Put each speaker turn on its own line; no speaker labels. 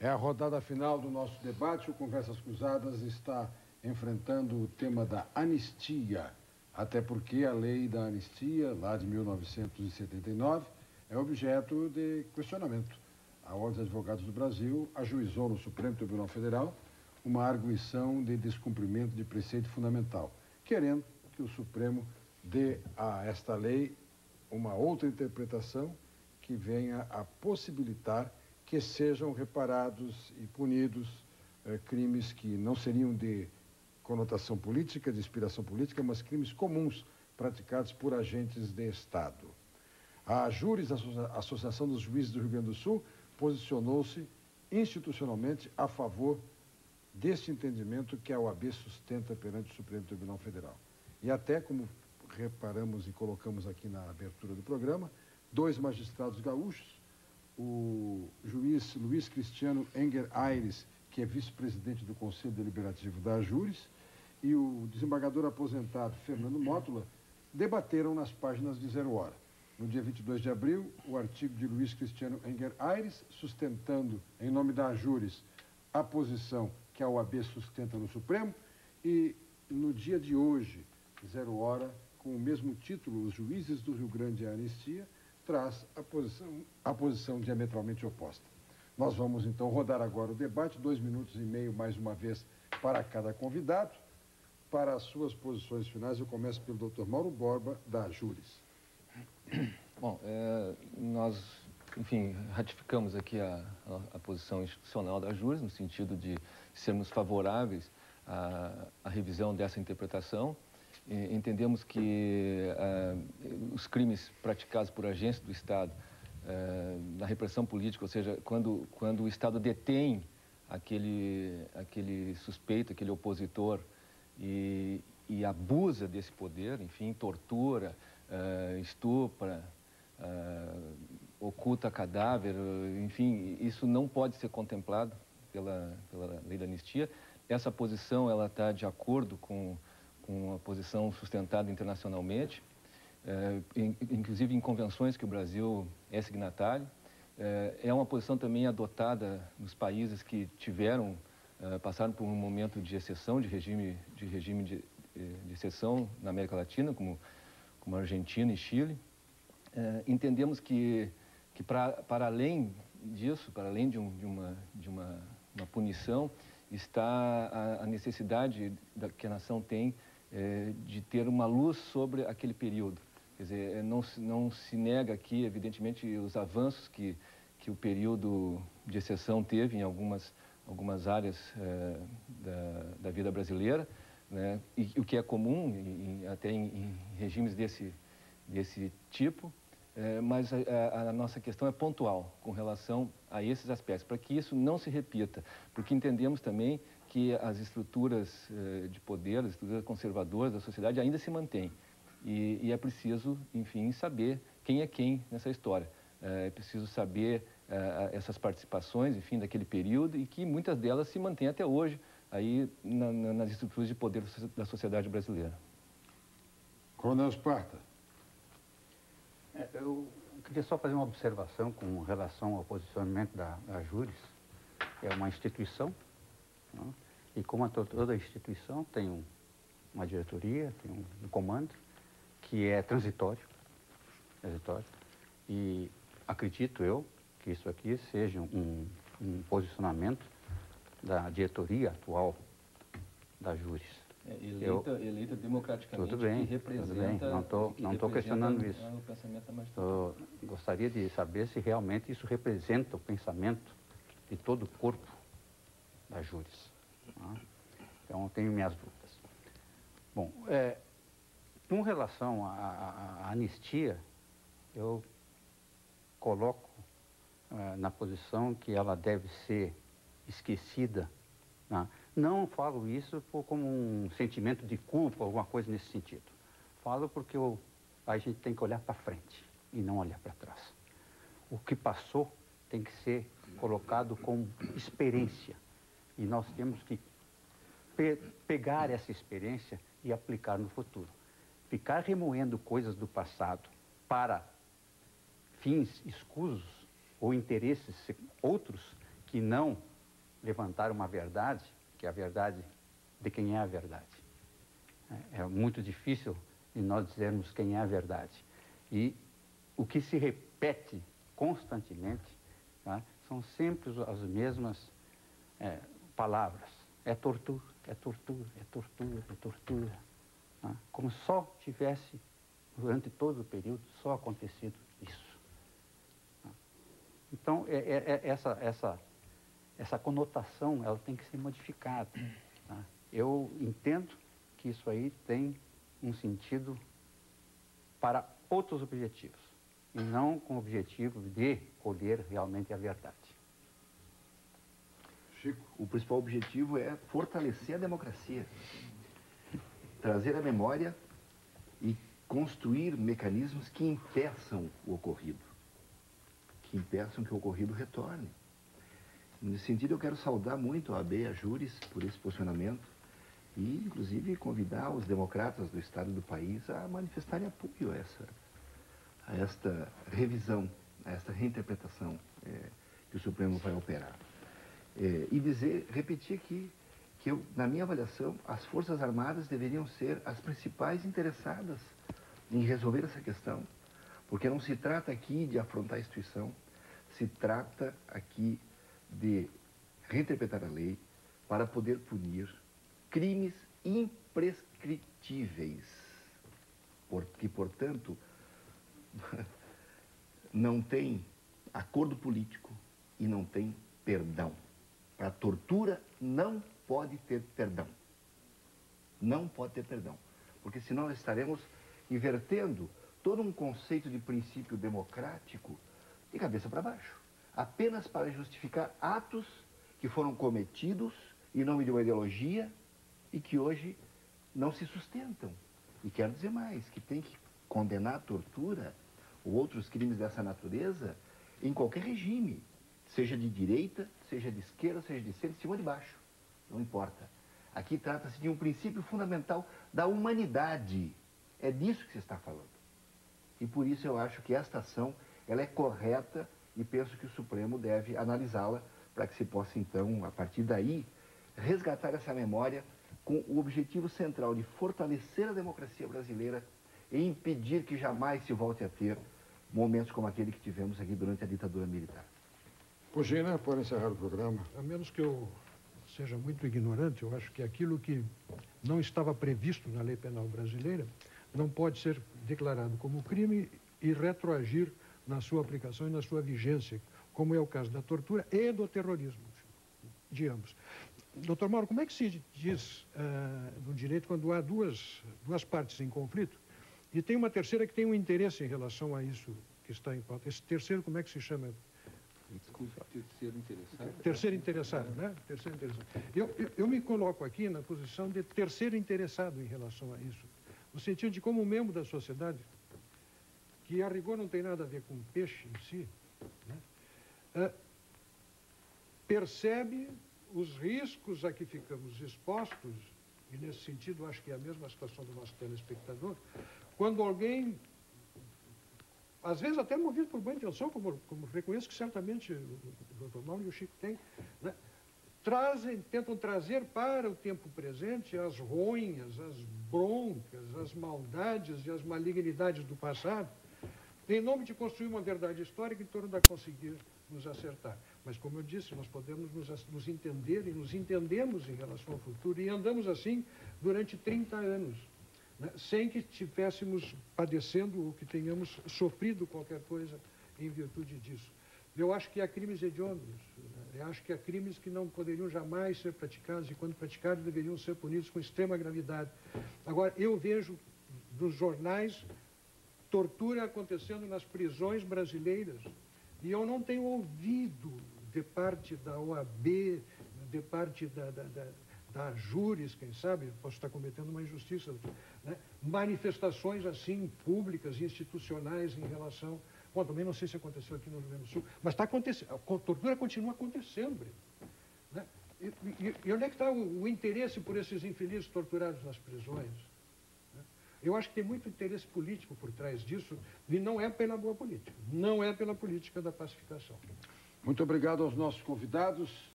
É a rodada final do nosso debate. O Conversas Cruzadas está enfrentando o tema da anistia, até porque a lei da anistia, lá de 1979, é objeto de questionamento. A Ordem dos Advogados do Brasil ajuizou no Supremo Tribunal Federal uma arguição de descumprimento de preceito fundamental, querendo que o Supremo dê a esta lei uma outra interpretação que venha a possibilitar que sejam reparados e punidos crimes que não seriam de conotação política, de inspiração política, mas crimes comuns praticados por agentes de Estado. A AJURES, a Associação dos Juízes do Rio Grande do Sul, posicionou-se institucionalmente a favor deste entendimento que a OAB sustenta perante o Supremo Tribunal Federal. E até, como reparamos e colocamos aqui na abertura do programa, 2 magistrados gaúchos, o juiz Luiz Cristiano Enger Aires, que é vice-presidente do Conselho Deliberativo da AJURES, e o desembargador aposentado Fernando Mótula, debateram nas páginas de Zero Hora. No dia 22 de abril, o artigo de Luiz Cristiano Enger Aires, sustentando, em nome da AJURES, a posição que a OAB sustenta no Supremo, e no dia de hoje, Zero Hora, com o mesmo título, Os Juízes do Rio Grande e a Anistia, traz a posição diametralmente oposta. Nós vamos, então, rodar agora o debate, 2 minutos e meio, mais uma vez, para cada convidado. Para as suas posições finais, eu começo pelo Dr. Mauro Borba, da AJURES.
Bom, nós, enfim, ratificamos aqui a posição institucional da AJURES, no sentido de sermos favoráveis à revisão dessa interpretação. Entendemos que os crimes praticados por agentes do Estado na repressão política, ou seja, quando o Estado detém aquele suspeito, aquele opositor e abusa desse poder, enfim, tortura, estupra, oculta cadáver, enfim, isso não pode ser contemplado pela lei da anistia. Essa posição, ela está de acordo com a posição sustentada internacionalmente, inclusive em convenções que o Brasil é signatário. É uma posição também adotada nos países que passaram por um momento de exceção, de regime de exceção na América Latina, como a Argentina e Chile. Entendemos que para além disso, para além de uma punição, está a necessidade que a nação tem de ter uma luz sobre aquele período. Quer dizer, não se nega aqui, evidentemente, os avanços que o período de exceção teve em algumas áreas da vida brasileira, né? E o que é comum até em regimes desse tipo, mas a nossa questão é pontual com relação a esses aspectos, para que isso não se repita, porque entendemos também que as estruturas de poder, as estruturas conservadoras da sociedade ainda se mantêm. E é preciso, enfim, saber quem é quem nessa história. É preciso saber essas participações, enfim, daquele período, e que muitas delas se mantêm até hoje aí nas estruturas de poder da sociedade brasileira.
Coronel Sparta.
Eu queria só fazer uma observação com relação ao posicionamento da AJURES. É uma instituição, né? E como toda instituição tem uma diretoria, tem um comando, que é transitório, e acredito eu que isso aqui seja um posicionamento da diretoria atual da AJURES.
Eleita democraticamente,
tudo bem,
que representa...
Tudo bem, não estou questionando isso.
O pensamento da magistratura.
Gostaria de saber se realmente isso representa o pensamento de todo o corpo da AJURES. Né? Então, eu tenho minhas dúvidas. Bom, com relação à anistia, eu coloco na posição que ela deve ser esquecida. Né? Não falo isso como um sentimento de culpa, alguma coisa nesse sentido. Falo porque a gente tem que olhar para frente e não olhar para trás. O que passou tem que ser colocado como experiência. E nós temos que pegar essa experiência e aplicar no futuro. Ficar remoendo coisas do passado para fins escusos ou interesses outros que não levantar uma verdade, que é a verdade de quem é a verdade. É muito difícil de nós dizermos quem é a verdade. E o que se repete constantemente, tá, são sempre as mesmas palavras. É tortura, é tortura, é tortura, é tortura. Tá? Como só tivesse, durante todo o período, só acontecido isso. Tá? Então, essa conotação, ela tem que ser modificada. Tá? Eu entendo que isso aí tem um sentido para outros objetivos, e não com o objetivo de colher realmente a verdade.
Chico, o principal objetivo é fortalecer a democracia, trazer a memória e construir mecanismos que impeçam o ocorrido, que impeçam que o ocorrido retorne. Nesse sentido, eu quero saudar muito a OAB e a Júris por esse posicionamento e, inclusive, convidar os democratas do Estado e do país a manifestarem apoio a esta revisão, a esta reinterpretação que o Supremo vai operar. E repetir aqui que na minha avaliação, as Forças Armadas deveriam ser as principais interessadas em resolver essa questão, porque não se trata aqui de afrontar a instituição, se trata aqui de reinterpretar a lei para poder punir crimes imprescritíveis, que, portanto, não tem acordo político e não tem perdão. Para a tortura não pode ter perdão. Não pode ter perdão. Porque senão nós estaremos invertendo todo um conceito de princípio democrático de cabeça para baixo. Apenas para justificar atos que foram cometidos em nome de uma ideologia e que hoje não se sustentam. E quero dizer mais, que tem que condenar a tortura ou outros crimes dessa natureza em qualquer regime, seja de direita, seja de esquerda, seja de centro, de cima ou de baixo. Não importa. Aqui trata-se de um princípio fundamental da humanidade. É disso que se está falando. E por isso eu acho que esta ação ela é correta e penso que o Supremo deve analisá-la para que se possa, então, a partir daí, resgatar essa memória com o objetivo central de fortalecer a democracia brasileira e impedir que jamais se volte a ter momentos como aquele que tivemos aqui durante a ditadura militar.
Pugina, pode encerrar o programa.
A menos que eu seja muito ignorante, eu acho que aquilo que não estava previsto na lei penal brasileira não pode ser declarado como crime e retroagir na sua aplicação e na sua vigência, como é o caso da tortura e do terrorismo, de ambos. Doutor Mauro, como é que se diz no direito quando há duas partes em conflito e tem uma terceira que tem um interesse em relação a isso que está em pauta? Esse terceiro, como é que se chama?
Desculpe, terceiro interessado.
Terceiro interessado, né? Terceiro interessado. Eu me coloco aqui na posição de terceiro interessado em relação a isso, no sentido de como membro da sociedade, que a rigor não tem nada a ver com peixe em si, né? Percebe os riscos a que ficamos expostos, e nesse sentido acho que é a mesma situação do nosso telespectador, quando alguém, às vezes até movido por boa intenção, como reconheço que certamente o Dr. Mauro e o Chico têm, né? Tentam trazer para o tempo presente as ronhas, as broncas, as maldades e as malignidades do passado, em nome de construir uma verdade histórica em torno da conseguir nos acertar. Mas, como eu disse, nós podemos nos entender e nos entendemos em relação ao futuro e andamos assim durante 30 anos, né, sem que estivéssemos padecendo ou que tenhamos sofrido qualquer coisa em virtude disso. Eu acho que há crimes hediondos, né? Eu acho que há crimes que não poderiam jamais ser praticados e, quando praticados, deveriam ser punidos com extrema gravidade. Agora, eu vejo nos jornais tortura acontecendo nas prisões brasileiras e eu não tenho ouvido de parte da OAB, de parte da Júris, quem sabe, posso estar cometendo uma injustiça, né? Manifestações assim, públicas, institucionais em relação... Bom, também não sei se aconteceu aqui no Rio Grande do Sul, mas está acontecendo, a tortura continua acontecendo, Breno, né? E onde é que está o interesse por esses infelizes torturados nas prisões? Eu acho que tem muito interesse político por trás disso e não é pela boa política, não é pela política da pacificação.
Muito obrigado aos nossos convidados.